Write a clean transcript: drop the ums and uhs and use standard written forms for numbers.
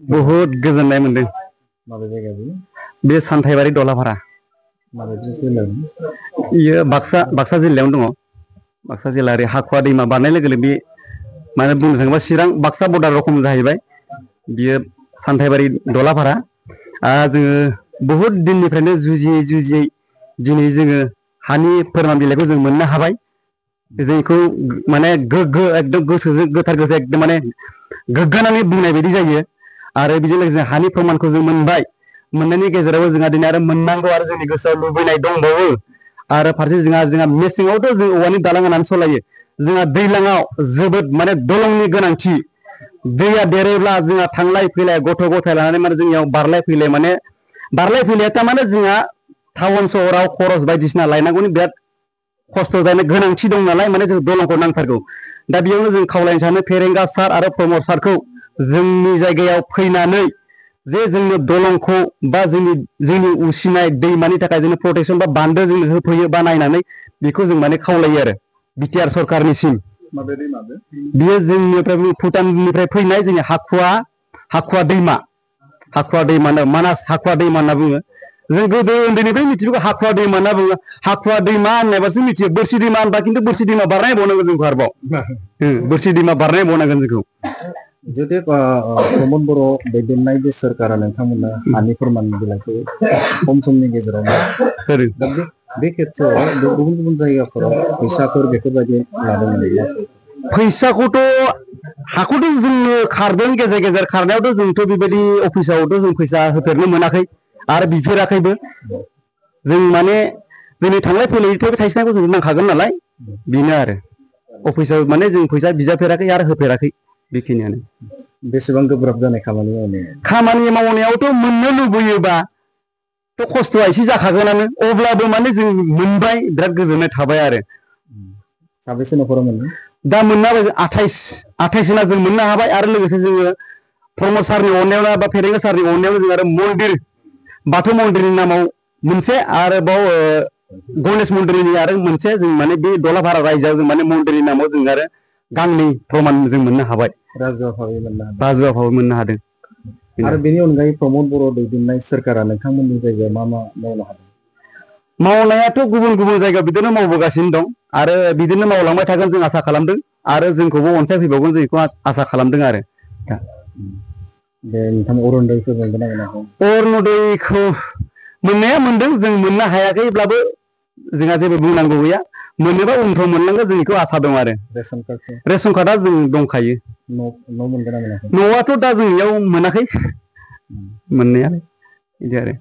बहुत गोजोननाय मोनदों। माबे जायगा बे सानथाइबारि दलाभारा। माबे जिल्ला? बियो बाक्सा जिल्लायावनो दङ। बाक्सा जिल्ला ओरै हाखुवा दैमा बारनाय लोगो लोगो बे माने बुंनो थाङोबा चिरां बाक्सा बर्डार रखम जाहैबाय। बियो सानथाइबारि दलाभारा। जोङो बहुद दिननिफ्रायनो जुजियै दिनै जोङो हानि फोरमान बिलाइखौ जों मोननो हाबाय। जोंखौ माने गोग्गो एकदम गोसोजों गोथार गोसो एकदम माने गोग्गानानै बुंनाय बायदि जायो। आरो बेजों लोगोसे हानि फोरमानखौ जों मोनबाय। मोननायनि गेजेरावबो जोंहा दिनै आरो मोननांगौ आरो जोंनि गोसोआव लुबैनाय दंबावो। आरो फारसे जोंहा मेसेङावथ' जों औवानि दालां होनानै सालायो। जोंहा दैज्लाङाव जोबोद माने दलंनि गोनांथि। दैया देरोब्ला जोंहा थांलाय फैलाय गथ' गथाय लानानै माने जोंनियाव बारलाय फैलाय माने बारलाय फैलाया थारमाने जोंहा टाउन सहराव खरस बायदिसिना लायनांगौनि बिराद खस्थ' जानो गोनांथि दं नालाय माने जों दलंखौ नांथारगौ। दा बेयावनो जों खावलायनो सानो फेरेंगा सार आरो प्रमद सारखौ जोंनि जायगायाव फैनानै जे जोंनो दलंखौ बा जोंनि उसिनाय दैमानि थाखाय जोंनो प्रटेकसन बा बान्दो जोंनो होफैयो बा नायनानै बेखौ जों माने खावलायो आरो बिटिआर सरखारनिसिम। बियो जोंनिफ्राय भुटाननिफ्राय फैनाय जोंनि हाखुवा दैमा मानास हाखुवा दैमा होनना बुङो। जों गोदो उन्दैनिफ्राय मिथिगौ हाखुवा दैमा होनना बुङो। हाखुवा दैमा होननायबासो मिथियो। बोरसि दैमा होनबा खिन्थु बोरसि दैमा बारनाय बावनांगोन जोंखौ आरोबाव। बोरसि दैमा बारनाय बावनांगोन जोंखौ। जुदि प्रमद बर' दैदेननाय जे सोरखारा नोंथांमोना हानि फोरमान बिलाइखौ खम समनि गेजेरावनो दा बे खेथ्रआव गुबुन गुबुन जायगाफोराव फैसाफोर बेफोरबायदि लादों। फैसाखौथ' हाखौथ' जोंनो खारदों गेजेर गेजेर खारनायावथ' जोंथ' बेबायदि अफिसावथ' जों फैसा होफेरनो मोनाखै आरो बिफेराखैबो। जों माने जोंनि थांलाय फैलाय थाइसेखौ जों नांखागोन नालाय बेनो आरो अफिसाव माने जों फैसा बिजाफेराखै आरो होफेराखै बेखिनियानो। बेसेबां गोब्राब जानाय खामानि मावनायावथ' मोननो लुबैयोबाथ' खस्थ'आ एसे जाखागोनानो। अब्लाबो माने जों मोनबाय बिराद गोजोननाय थाबाय आरो। साबेसे न'खराव मोनदों? दा मोननो हाबाय 28 जोना जों मोननो हाबाय। आरो लोगोसे जोङो प्रमद सारनि अननायावनो बा फेरेंगा सारनि अननायावनो जों आरो मन्दिर बाथौ मन्दिरनि नामाव मोनसे आरोबाव गणेश मन्दिरनि आरो मोनसे जों माने बे दलाभारा रायजोआव जों माने मन्दिरनि नामाव जों आरो गांनै प्रमान जों मोननो हाबाय। राजुआ भाबै मोननो हादों। आरो बेनि अनगायै प्रमद बर' दैदेननाय सोरखारा नोंथांमोननि जायगायाव मा मावनो हादों? मावनायाथ' गुबुन गुबुन जायगायाव बिदिनो मावबोगासिनो दं आरो बिदिनो मावलांबाय थागोन जों आसा खालामदों। आरो जोंखौबो अनसायफैबावगोन जों बेखौ आसा खालामदों आरो। दे नोंथां अरुनदयफोर मोनगोन ना मोनाखै? अरुनदयखौ मोननाया मोनदों जों मोननो हायाखैब्लाबो जोंहा जेबो बुंनांगौ गैया। मोनोबा उनफ्राव मोनलांगोन जों बेखौ आसा दं आरो। रेसन कार्डआ जों दंखायो। न' मोनगोन ना मोनाखै? न'आथ' दा जोंनियाव मोनाखै मोननायालाय बिदि आरो।